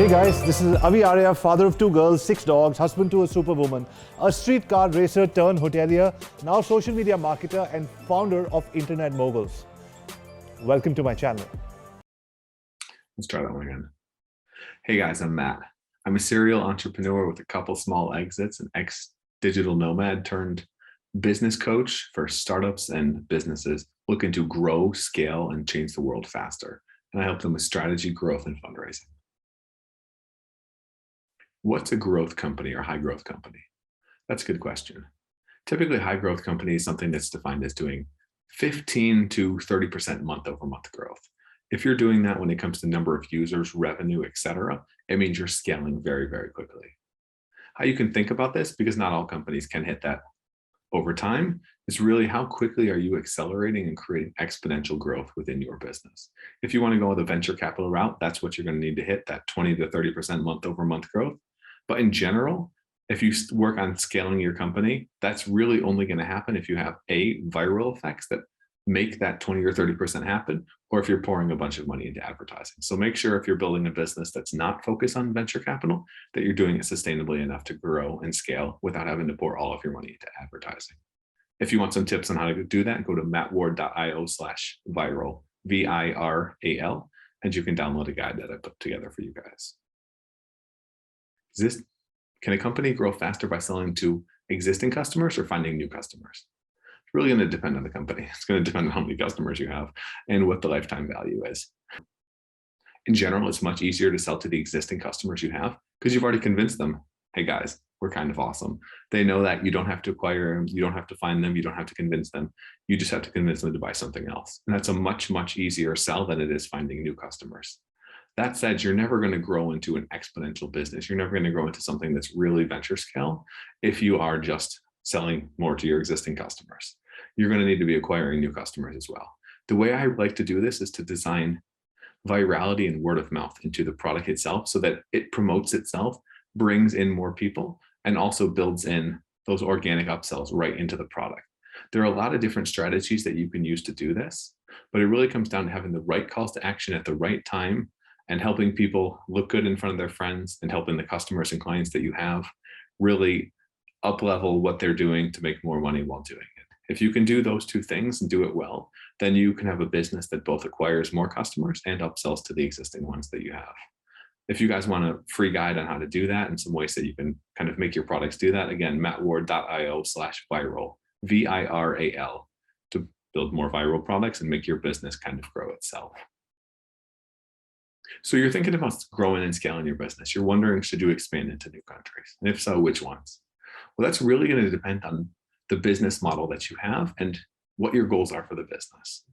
Hey guys, this is Avi Arya, father of 2 girls, 6 dogs, husband to a superwoman, a streetcar racer turned hotelier, now social media marketer and founder of Internet Moguls. Welcome to my channel. Let's try that one again. Hey guys, I'm Matt. I'm a serial entrepreneur with a couple small exits, an ex-digital nomad turned business coach for startups and businesses looking to grow, scale, and change the world faster. And I help them with strategy, growth, and fundraising. What's a growth company or high growth company? That's a good question. Typically, high growth company is something that's defined as doing 15 to 30% month over month growth. If you're doing that when it comes to number of users, revenue, etc., it means you're scaling very, very quickly. How you can think about this, because not all companies can hit that over time, is really how quickly are you accelerating and creating exponential growth within your business. If you want to go with a venture capital route, that's what you're going to need to hit, that 20 to 30% month over month growth. But in general, if you work on scaling your company, that's really only going to happen if you have viral effects that make that 20 or 30% happen, or if you're pouring a bunch of money into advertising. So make sure if you're building a business that's not focused on venture capital, that you're doing it sustainably enough to grow and scale without having to pour all of your money into advertising. If you want some tips on how to do that, go to mattward.io/viral, VIRAL, and you can download a guide that I put together for you guys. Can a company grow faster by selling to existing customers or finding new customers? It's really going to depend on the company. It's going to depend on how many customers you have and what the lifetime value is. In general, it's much easier to sell to the existing customers you have because you've already convinced them, hey guys, we're kind of awesome. They know that you don't have to acquire them, you don't have to find them, you don't have to convince them. You just have to convince them to buy something else. And that's a much, much easier sell than it is finding new customers. That said, you're never going to grow into an exponential business. You're never going to grow into something that's really venture scale if you are just selling more to your existing customers. You're going to need to be acquiring new customers as well. The way I like to do this is to design virality and word of mouth into the product itself so that it promotes itself, brings in more people, and also builds in those organic upsells right into the product. There are a lot of different strategies that you can use to do this, but it really comes down to having the right calls to action at the right time and helping people look good in front of their friends and helping the customers and clients that you have really up-level what they're doing to make more money while doing it. If you can do those two things and do it well, then you can have a business that both acquires more customers and upsells to the existing ones that you have. If you guys want a free guide on how to do that and some ways that you can kind of make your products do that, again, mattward.io/viral, VIRAL, to build more viral products and make your business kind of grow itself. So you're thinking about growing and scaling your business. You're wondering, should you expand into new countries? And if so, which ones? Well, that's really going to depend on the business model that you have and what your goals are for the business.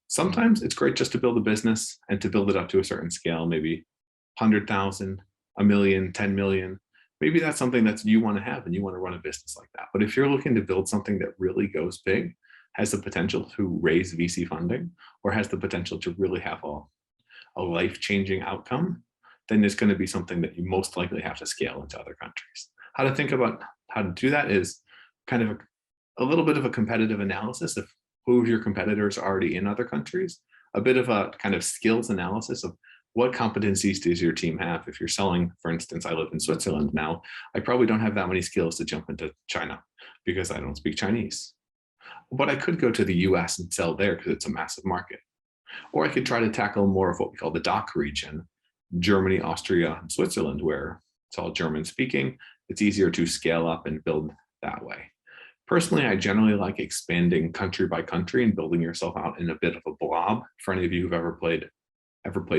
Sometimes it's great just to build a business and to build it up to a certain scale, maybe 100,000, a million, 10 million. Maybe that's something that you want to have and you want to run a business like that. But if you're looking to build something that really goes big, has the potential to raise VC funding, or has the potential to really have a life-changing outcome, then it's going to be something that you most likely have to scale into other countries. How to think about how to do that is kind of a little bit of a competitive analysis of who of your competitors are already in other countries, a bit of a kind of skills analysis of what competencies does your team have. If you're selling, for instance, I live in Switzerland now, I probably don't have that many skills to jump into China because I don't speak Chinese. But I could go to the US and sell there because it's a massive market. Or I could try to tackle more of what we call the DACH region, Germany, Austria, and Switzerland, where it's all German speaking. It's easier to scale up and build that way. Personally, I generally like expanding country by country and building yourself out in a bit of a blob. For any of you who've ever played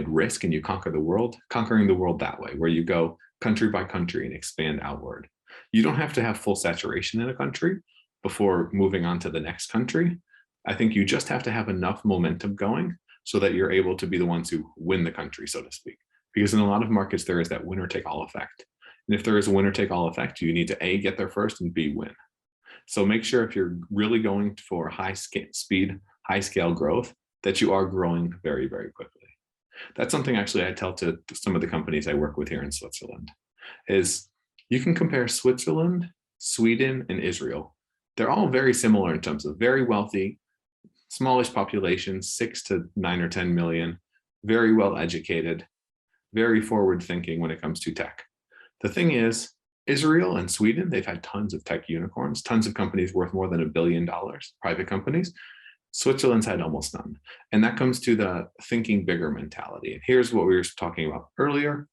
Risk and you conquer the world, conquering the world that way, where you go country by country and expand outward. You don't have to have full saturation in a country before moving on to the next country. I think you just have to have enough momentum going so that you're able to be the ones who win the country, so to speak. Because in a lot of markets, there is that winner-take-all effect. And if there is a winner-take-all effect, you need to A, get there first, and B, win. So make sure if you're really going for high speed, high scale growth, that you are growing very, very quickly. That's something actually I tell to some of the companies I work with here in Switzerland, is you can compare Switzerland, Sweden, and Israel. They're all very similar in terms of very wealthy, smallish populations, 6 to 9 or 10 million, very well educated, very forward thinking when it comes to tech. The thing is, Israel and Sweden, they've had tons of tech unicorns, tons of companies worth more than $1 billion, private companies. Switzerland's had almost none. And that comes to the thinking bigger mentality. And here's what we were talking about earlier.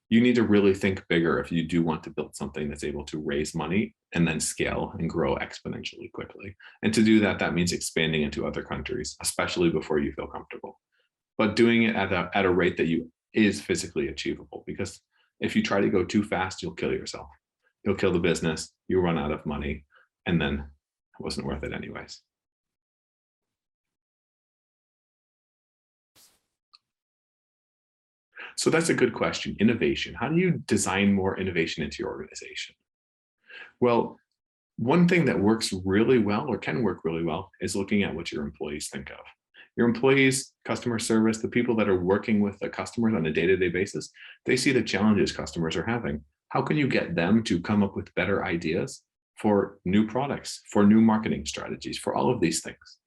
You need to really think bigger if you do want to build something that's able to raise money and then scale and grow exponentially quickly. And to do that, that means expanding into other countries, especially before you feel comfortable. But doing it at a rate that is physically achievable, because if you try to go too fast, you'll kill yourself. You'll kill the business, you'll run out of money, and then it wasn't worth it anyways. So that's a good question. Innovation. How do you design more innovation into your organization? Well, one thing that works really well or can work really well is looking at what your employees think of. Your employees, customer service, the people that are working with the customers on a day-to-day basis, they see the challenges customers are having. How can you get them to come up with better ideas for new products, for new marketing strategies, for all of these things?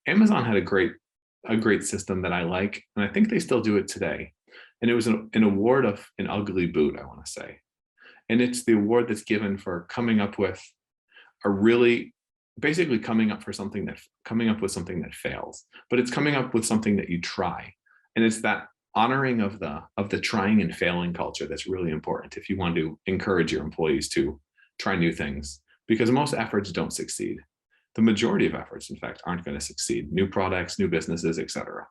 Amazon had a great system that I like, and I think they still do it today. And it was an award of an ugly boot, I want to say. And it's the award that's given for coming up with basically coming up with something that fails, but it's coming up with something that you try. And it's that honoring of the trying and failing culture that's really important if you want to encourage your employees to try new things, because most efforts don't succeed. The majority of efforts, in fact, aren't going to succeed. New products, new businesses, etc.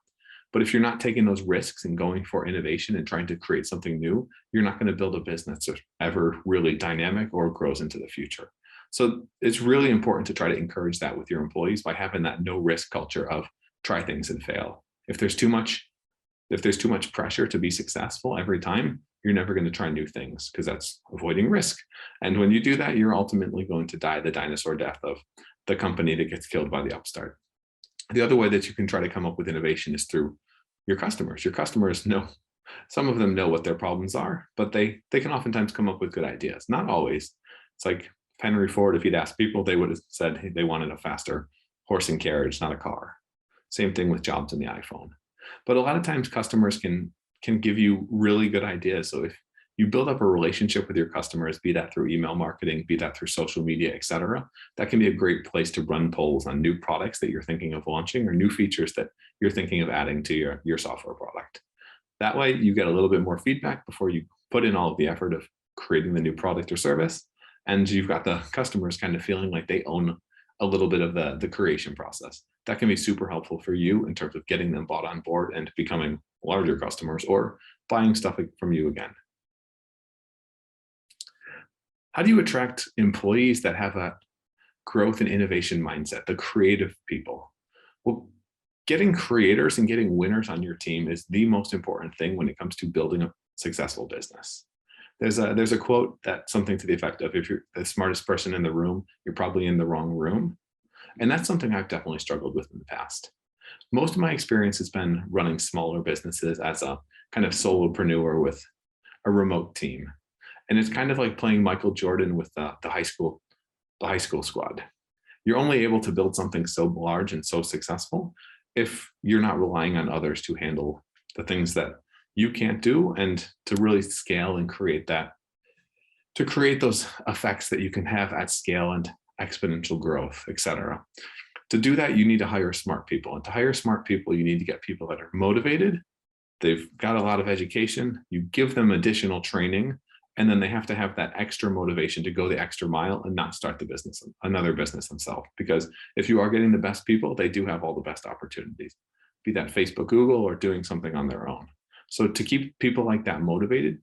But if you're not taking those risks and going for innovation and trying to create something new, you're not going to build a business that's ever really dynamic or grows into the future. So it's really important to try to encourage that with your employees by having that no risk culture of try things and fail. If there's too much pressure to be successful every time, you're never going to try new things, because that's avoiding risk. And when you do that, you're ultimately going to die the dinosaur death of the company that gets killed by the upstart. The other way that you can try to come up with innovation is through your customers. Your customers know, some of them know what their problems are, but they can oftentimes come up with good ideas. Not always. It's like Henry Ford, if he'd asked people, they would have said they wanted a faster horse and carriage, not a car. Same thing with Jobs and the iPhone. But a lot of times customers can give you really good ideas. So if you build up a relationship with your customers, be that through email marketing, be that through social media, et cetera, that can be a great place to run polls on new products that you're thinking of launching or new features that you're thinking of adding to your software product. That way you get a little bit more feedback before you put in all of the effort of creating the new product or service. And you've got the customers kind of feeling like they own a little bit of the creation process. That can be super helpful for you in terms of getting them bought on board and becoming larger customers or buying stuff from you again. How do you attract employees that have that growth and innovation mindset, the creative people? Well, getting creators and getting winners on your team is the most important thing when it comes to building a successful business. There's a quote that's something to the effect of, if you're the smartest person in the room, you're probably in the wrong room. And that's something I've definitely struggled with in the past. Most of my experience has been running smaller businesses as a kind of solopreneur with a remote team. And it's kind of like playing Michael Jordan with the high school squad. You're only able to build something so large and so successful if you're not relying on others to handle the things that you can't do, and to really scale and create those effects that you can have at scale and exponential growth, etc. To do that, you need to hire smart people. And to hire smart people, you need to get people that are motivated. They've got a lot of education. You give them additional training, and then they have to have that extra motivation to go the extra mile and not start another business themselves. Because if you are getting the best people, they do have all the best opportunities, be that Facebook, Google, or doing something on their own. So to keep people like that motivated,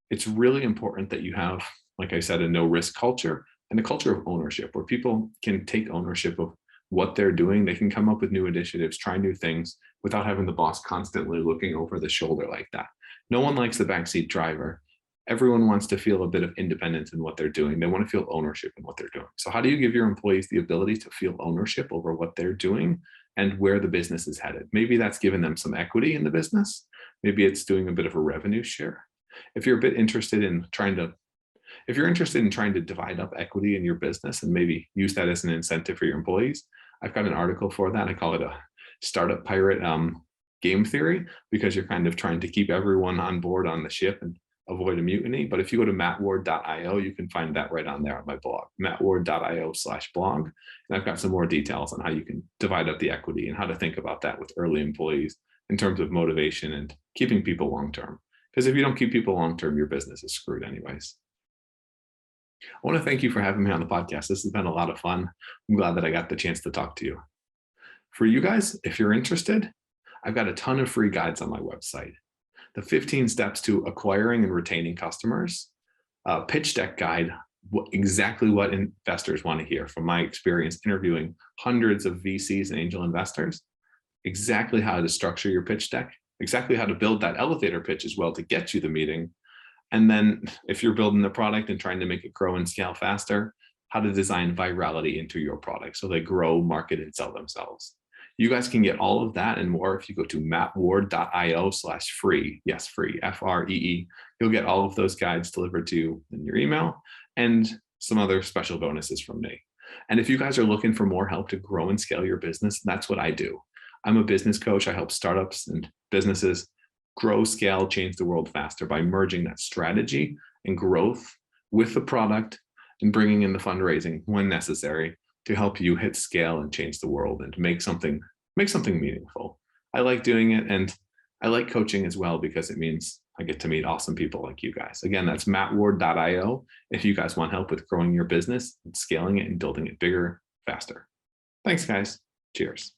it's really important that you have, like I said, a no risk culture and a culture of ownership, where people can take ownership of what they're doing. They can come up with new initiatives, try new things without having the boss constantly looking over the shoulder like that. No one likes the backseat driver. Everyone wants to feel a bit of independence in what they're doing. They want to feel ownership in what they're doing. So how do you give your employees the ability to feel ownership over what they're doing and where the business is headed? Maybe that's giving them some equity in the business. Maybe it's doing a bit of a revenue share. If you're interested in trying to divide up equity in your business and maybe use that as an incentive for your employees, I've got an article for that. I call it a startup pirate game theory because you're kind of trying to keep everyone on board on the ship and avoid a mutiny. But if you go to mattward.io, you can find that right on there on my blog, mattward.io/blog. And I've got some more details on how you can divide up the equity and how to think about that with early employees in terms of motivation and keeping people long-term. Because if you don't keep people long-term, your business is screwed anyways. I want to thank you for having me on the podcast. This has been a lot of fun. I'm glad that I got the chance to talk to you. For you guys, if you're interested, I've got a ton of free guides on my website. The 15 steps to acquiring and retaining customers, pitch deck guide, exactly what investors want to hear from my experience interviewing hundreds of VCs and angel investors, exactly how to structure your pitch deck, exactly how to build that elevator pitch as well to get you the meeting. And then if you're building the product and trying to make it grow and scale faster, how to design virality into your product so they grow, market, and sell themselves. You guys can get all of that and more if you go to mattward.io/free. Yes, free, FREE. You'll get all of those guides delivered to you in your email and some other special bonuses from me. And if you guys are looking for more help to grow and scale your business, that's what I do. I'm a business coach. I help startups and businesses grow, scale, change the world faster by merging that strategy and growth with the product and bringing in the fundraising when necessary to help you hit scale and change the world and make something meaningful. I like doing it, and I like coaching as well because it means I get to meet awesome people like you guys. Again, that's mattward.io if you guys want help with growing your business and scaling it and building it bigger, faster. Thanks, guys. Cheers.